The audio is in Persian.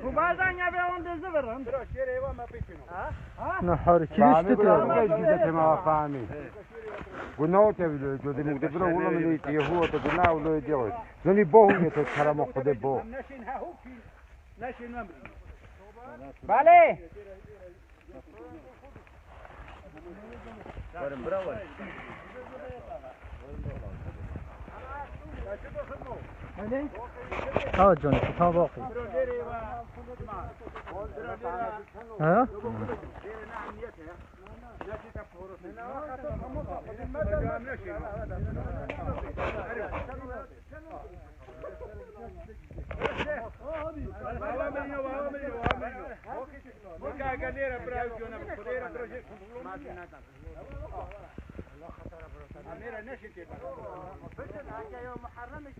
وبعدين يبي عند الزبرن نحر كيست جدت ما فاهمي قلنا تبي جو دي مدبر ولا من يهو تقولنا ولا يجوا زني بوه يتكلم خد بوه بله ها جوني كتاب باقي ها محرمش